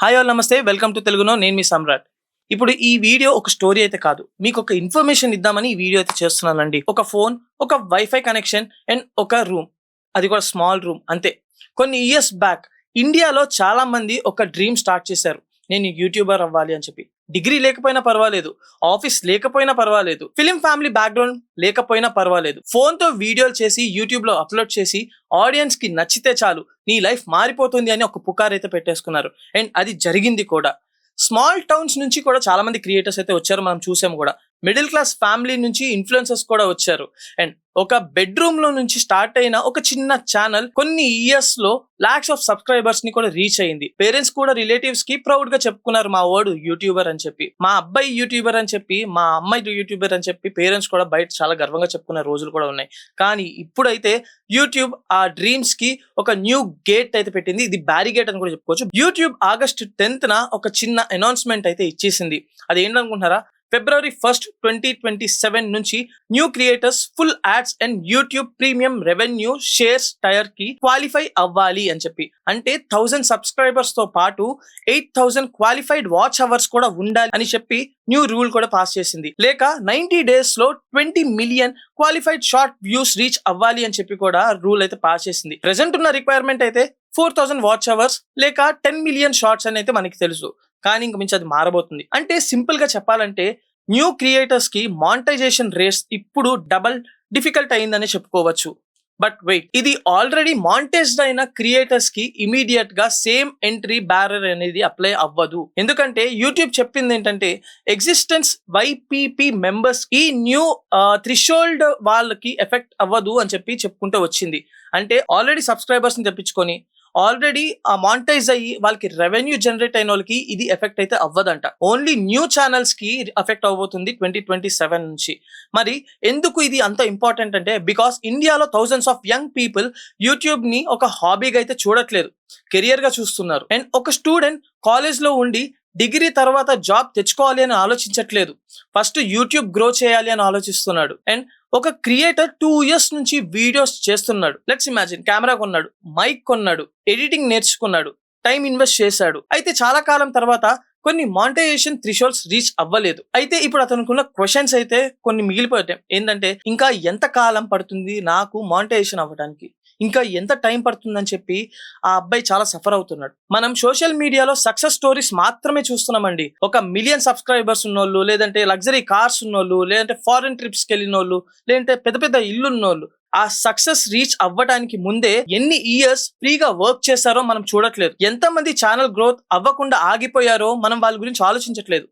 Hi all నమస్తే. Welcome to తెలుగునో. నేను మీ సమ్రాట్. ఇప్పుడు ఈ వీడియో ఒక స్టోరీ అయితే కాదు. మీకు ఒక ఇన్ఫర్మేషన్ ఇద్దామని ఈ వీడియో అయితే చేస్తున్నానండి. ఒక ఫోన్, ఒక వైఫై కనెక్షన్ అండ్ ఒక రూమ్. అది కూడా స్మాల్ రూమ్ అంతే. కొన్ని ఇయర్స్ బ్యాక్ ఇండియాలో చాలా మంది ఒక డ్రీమ్ స్టార్ట్ చేశారు. నేను యూట్యూబర్ అవ్వాలి అని చెప్పి. డిగ్రీ లేకపోయినా పర్వాలేదు, ఆఫీస్ లేకపోయినా పర్వాలేదు, ఫిలిం ఫ్యామిలీ బ్యాక్గ్రౌండ్ లేకపోయినా పర్వాలేదు. ఫోన్తో వీడియోలు చేసి యూట్యూబ్లో అప్లోడ్ చేసి ఆడియన్స్ కి నచ్చితే చాలు, నీ లైఫ్ మారిపోతుంది అని ఒక పుకార్ అయితే పెట్టేసుకున్నారు. అండ్ అది జరిగింది కూడా. స్మాల్ టౌన్స్ నుంచి కూడా చాలా మంది క్రియేటర్స్ అయితే వచ్చారు, మనం చూసాము కూడా. మిడిల్ క్లాస్ ఫ్యామిలీ నుంచి ఇన్ఫ్లుయెన్సర్స్ కూడా వచ్చారు. అండ్ ఒక బెడ్రూమ్ లో నుంచి స్టార్ట్ అయిన ఒక చిన్న ఛానల్ కొన్ని ఇయర్స్ లో లాక్స్ ఆఫ్ సబ్స్క్రైబర్స్ ని కూడా రీచ్ అయింది. పేరెంట్స్ కూడా రిలేటివ్స్ కి ప్రౌడ్ గా చెప్పుకున్నారు, మా వాడు యూట్యూబర్ అని చెప్పి, మా అబ్బాయి యూట్యూబర్ అని చెప్పి, మా అమ్మాయి యూట్యూబర్ అని చెప్పి పేరెంట్స్ కూడా బయట చాలా గర్వంగా చెప్పుకునే రోజులు కూడా ఉన్నాయి. కానీ ఇప్పుడైతే యూట్యూబ్ ఆ డ్రీమ్స్ కి ఒక న్యూ గేట్ అయితే పెట్టింది. ఇది బ్యారిగేట్ అని కూడా చెప్పుకోవచ్చు. యూట్యూబ్ ఆగస్ట్ 10th ఒక చిన్న అనౌన్స్మెంట్ అయితే ఇచ్చేసింది. అది ఏంటనుకుంటున్నారా? February 1st, 2027 నుంచి new creators full ads and YouTube premium revenue shares tier కి క్వాలిఫై అవ్వాలి అని చెప్పి. అంటే 1000 సబ్స్క్రైబర్స్ తో పాటు 8000 క్వాలిఫైడ్ వాచ్ అవర్స్ కూడా ఉండాలి అని చెప్పి న్యూ రూల్ కూడా పాస్ చేసింది. లేక 90 days లో 20 million qualified short views reach అవ్వాలి అని చెప్పి కూడా రూల్ అయితే పాస్ చేసింది. ప్రెసెంట్ ఉన్న రిక్వైర్మెంట్ అయితే 4000 వాచ్ అవర్స్ లేక 10 million షార్ట్స్ అని అయితే మనకి తెలుసు. కానీ ఇంక మించి అది మారబోతుంది. అంటే సింపుల్ గా చెప్పాలంటే న్యూ క్రియేటర్స్ కి మానిటైజేషన్ రేస్ ఇప్పుడు డబల్ డిఫికల్ట్ అయిందని చెప్పుకోవచ్చు. బట్ వెయిట్, ఇది ఆల్రెడీ మానిటైజ్డ్ అయిన క్రియేటర్స్ కి ఇమీడియట్ గా సేమ్ ఎంట్రీ బ్యారర్ అనేది అప్లై అవ్వదు. ఎందుకంటే యూట్యూబ్ చెప్పింది ఏంటంటే ఎగ్జిస్టెన్స్ వైపీపీ మెంబర్స్ ఈ న్యూ థ్రెషోల్డ్ వాళ్ళకి ఎఫెక్ట్ అవ్వదు అని చెప్పి చెప్పుకుంటూ వచ్చింది. అంటే ఆల్రెడీ సబ్స్క్రైబర్స్ ని తెప్పించుకొని ఆల్రెడీ మానిటైజ్ అయ్యి వాళ్ళకి రెవెన్యూ జనరేట్ అయిన వాళ్ళకి ఇది ఎఫెక్ట్ అయితే అవ్వదంట. ఓన్లీ న్యూ ఛానల్స్ కి ఎఫెక్ట్ అవబోతుంది 2027 నుంచి. మరి ఎందుకు ఇది అంత ఇంపార్టెంట్ అంటే, బికాస్ ఇండియాలో thousands of young people YouTube ని ఒక హాబీగా అయితే చూడట్లేదు, కెరియర్ గా చూస్తున్నారు. అండ్ ఒక స్టూడెంట్ కాలేజ్ లో ఉండి డిగ్రీ తర్వాత జాబ్ తెచ్చుకోవాలి అని ఆలోచించట్లేదు, ఫస్ట్ యూట్యూబ్ గ్రో చేయాలి అని ఆలోచిస్తున్నాడు. అండ్ ఒక క్రియేటర్ 2 years నుంచి వీడియోస్ చేస్తున్నాడు. లెట్స్ ఇమాజిన్, కెమెరా కొన్నాడు, మైక్ కొన్నాడు, ఎడిటింగ్ నేర్చుకున్నాడు, టైం ఇన్వెస్ట్ చేశాడు. అయితే చాలా కాలం తర్వాత కొన్ని మానిటైజేషన్ థ్రెషోల్డ్స్ రీచ్ అవ్వలేదు. అయితే ఇప్పుడు అతనుకున్న క్వశ్చన్స్ అయితే కొన్ని మిగిలిపోయాయి. ఏంటంటే, ఇంకా ఎంత కాలం పడుతుంది నాకు మానిటైజేషన్ అవ్వడానికి, ఇంకా ఎంత టైం పడుతుందని చెప్పి ఆ అబ్బాయి చాలా సఫర్ అవుతున్నాడు. మనం సోషల్ మీడియాలో సక్సెస్ స్టోరీస్ మాత్రమే చూస్తున్నామండి. 1 million సబ్స్క్రైబర్స్ ఉన్నోళ్ళు, లేదంటే లగ్జరీ కార్స్ ఉన్నోళ్ళు, లేదంటే ఫారెన్ ట్రిప్స్కి వెళ్ళినోళ్ళు, లేదంటే పెద్ద పెద్ద ఇల్లు ఉన్నోళ్ళు. ఆ సక్సెస్ రీచ్ అవ్వడానికి ముందే ఎన్ని ఇయర్స్ ఫ్రీగా వర్క్ చేశారో మనం చూడట్లేదు. ఎంతమంది ఛానల్ గ్రోత్ అవ్వకుండా ఆగిపోయారో మనం వాళ్ళ గురించి ఆలోచించట్లేదు.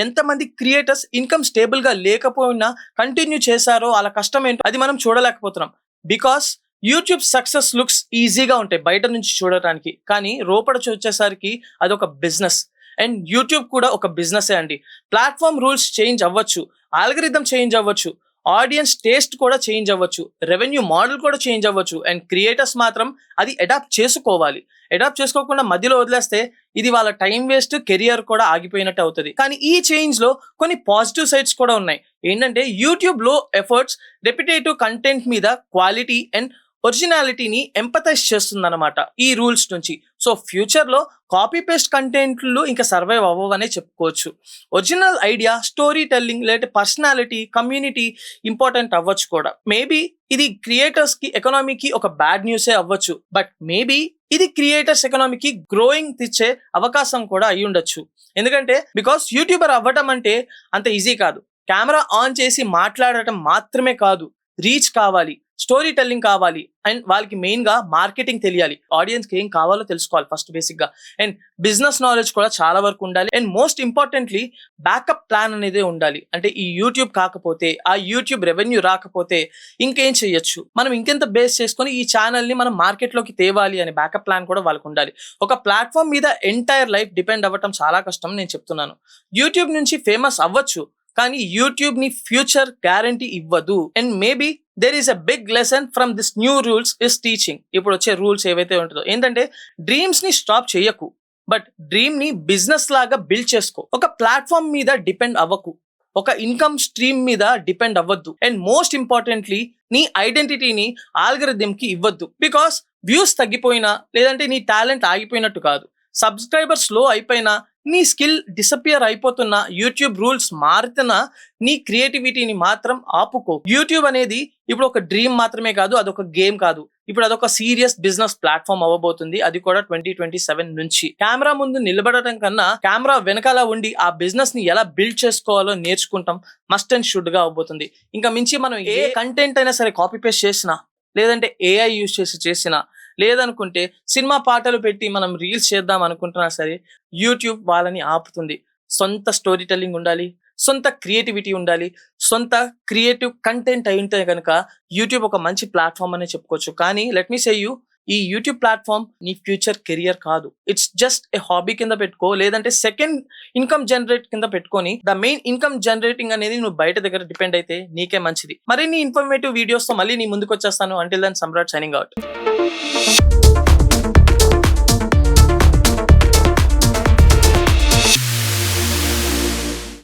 ఎంతమంది క్రియేటర్స్ ఇన్కమ్ స్టేబుల్ గా లేకపోయినా కంటిన్యూ చేశారో వాళ్ళ కష్టం ఏంటో అది మనం చూడలేకపోతున్నాం. బికాస్ యూట్యూబ్ సక్సెస్ లుక్స్ ఈజీగా ఉంటాయి బయట నుంచి చూడటానికి, కానీ లోపల వచ్చేసరికి అది ఒక బిజినెస్. అండ్ యూట్యూబ్ కూడా ఒక బిజినెస్ అండి. ప్లాట్ఫామ్ రూల్స్ చేంజ్ అవ్వచ్చు, ఆల్గరిథం చేంజ్ అవ్వచ్చు, ఆడియన్స్ టేస్ట్ కూడా చేంజ్ అవ్వచ్చు, రెవెన్యూ మోడల్ కూడా చేంజ్ అవ్వచ్చు. అండ్ క్రియేటర్స్ మాత్రం అది అడాప్ట్ చేసుకోవాలి. అడాప్ట్ చేసుకోకుండా మధ్యలో వదిలేస్తే ఇది వాళ్ళ టైం వేస్ట్, కెరియర్ కూడా ఆగిపోయినట్టు అవుతుంది. కానీ ఈ చేంజ్ లో కొన్ని పాజిటివ్ సైడ్స్ కూడా ఉన్నాయి. ఏంటంటే, యూట్యూబ్ లో ఎఫర్ట్స్ రెపిటేటివ్ కంటెంట్ మీద క్వాలిటీ అండ్ ఒరిజినాలిటీని ఎంపథైజ్ చేస్తుందన్నమాట ఈ రూల్స్ నుంచి. సో ఫ్యూచర్ లో కాపీ పేస్ట్ కంటెంట్లు ఇంకా సర్వైవ్ అవ్వవనే చెప్పుకోవచ్చు. ఒరిజినల్ ఐడియా, స్టోరీ టెల్లింగ్, లేదా పర్సనాలిటీ, కమ్యూనిటీ ఇంపార్టెంట్ అవ్వచ్చు కూడా. మేబీ ఇది క్రియేటర్స్ కి, ఎకనామీకి ఒక బ్యాడ్ న్యూసే అవ్వచ్చు. బట్ మేబీ ఇది క్రియేటర్స్ ఎకనామీకి గ్రోయింగ్ తెచ్చే అవకాశం కూడా అయి ఉండొచ్చు. ఎందుకంటే బికాస్ యూట్యూబర్ అవ్వటం అంటే అంత ఈజీ కాదు. కెమెరా ఆన్ చేసి మాట్లాడటం మాత్రమే కాదు, రీచ్ కావాలి, స్టోరీ టెల్లింగ్ కావాలి, అండ్ వాళ్ళకి మెయిన్ గా మార్కెటింగ్ తెలియాలి, ఆడియన్స్ కి ఏం కావాలో తెలుసుకోవాలి ఫస్ట్ బేసిక్ గా. అండ్ బిజినెస్ నాలెడ్జ్ కూడా చాలా వరకు ఉండాలి. And most importantly backup plan అనేది ఉండాలి. అంటే ఈ యూట్యూబ్ కాకపోతే, ఆ యూట్యూబ్ రెవెన్యూ రాకపోతే ఇంకేం చేయొచ్చు, మనం ఇంకెంత బేస్ చేసుకొని ఈ ఛానల్ ని మనం మార్కెట్ లోకి తేవాలి అనే బ్యాకప్ ప్లాన్ కూడా వాళ్ళకు ఉండాలి. ఒక ప్లాట్ఫామ్ మీద ఎంటైర్ లైఫ్ డిపెండ్ అవ్వటం చాలా కష్టం నేను చెప్తున్నాను. యూట్యూబ్ నుంచి ఫేమస్ అవ్వచ్చు, కానీ యూట్యూబ్ ని ఫ్యూచర్ గ్యారంటీ ఇవ్వదు. And maybe there is a big lesson from this new rules is teaching. ఇప్పుడు వచ్చే రూల్స్ ఏవైతే ఉంటుందో ఏంటంటే, డ్రీమ్స్ ని స్టాప్ చేయకు, బట్ డ్రీమ్ ని బిజినెస్ లాగా బిల్డ్ చేసుకో. ఒక ప్లాట్ఫామ్ మీద డిపెండ్ అవ్వకు, ఒక ఇన్కమ్ స్ట్రీమ్ మీద డిపెండ్ అవ్వద్దు. అండ్ మోస్ట్ ఇంపార్టెంట్లీ నీ ఐడెంటిటీని ఆల్గరిథం కి ఇవ్వద్దు. బికాస్ వ్యూస్ తగ్గిపోయినా, లేదంటే నీ టాలెంట్ ఆగిపోయినట్టు కాదు, సబ్స్క్రైబర్స్ లో అయిపోయినా, నీ స్కిల్ డిసపియర్ అయిపోతున్నా, యూట్యూబ్ రూల్స్ మారుతున్నా నీ క్రియేటివిటీని మాత్రం ఆపుకో. యూట్యూబ్ అనేది ఇప్పుడు ఒక డ్రీమ్ మాత్రమే కాదు, అదొక గేమ్ కాదు. ఇప్పుడు అదొక సీరియస్ బిజినెస్ ప్లాట్ఫామ్ అవ్వబోతుంది. అది కూడా 2027 నుంచి. కెమెరా ముందు నిలబడటం కన్నా కెమెరా వెనకాల ఉండి ఆ బిజినెస్ ని ఎలా బిల్డ్ చేసుకోవాలో నేర్చుకుంటాం మస్ట్ అండ్ షుడ్ గా అవబోతుంది. ఇంకా మించి మనం ఏ కంటెంట్ అయినా సరే కాపీ పేస్ట్ చేసినా, లేదంటే ఏఐ యూజ్ చేసినా, లేదనుకుంటే సినిమా పాటలు పెట్టి మనం రీల్స్ చేద్దాం అనుకుంటున్నా సరే యూట్యూబ్ వాళ్ళని ఆపుతుంది. సొంత స్టోరీ టెల్లింగ్ ఉండాలి, సొంత క్రియేటివిటీ ఉండాలి, సొంత క్రియేటివ్ కంటెంట్ అయి ఉంటే కనుక యూట్యూబ్ ఒక మంచి ప్లాట్ఫామ్ అనే చెప్పుకోవచ్చు. కానీ లెట్ మీ సే యూ, ఈ యూట్యూబ్ ప్లాట్ఫామ్ నీ ఫ్యూచర్ కెరియర్ కాదు. ఇట్స్ జస్ట్ ఏ హాబీ కింద పెట్టుకో, లేదంటే సెకండ్ ఇన్కమ్ జనరేట్ కింద పెట్టుకొని ద మెయిన్ ఇన్కమ్ జనరేటింగ్ అనేది నువ్వు బయట దగ్గర డిపెండ్ అయితే నీకే మంచిది. మరిన్ని ఇన్ఫర్మేటివ్ వీడియోస్ తో మళ్ళీ నీ ముందుకు వచ్చేస్తాను. Until then, Samrat signing out.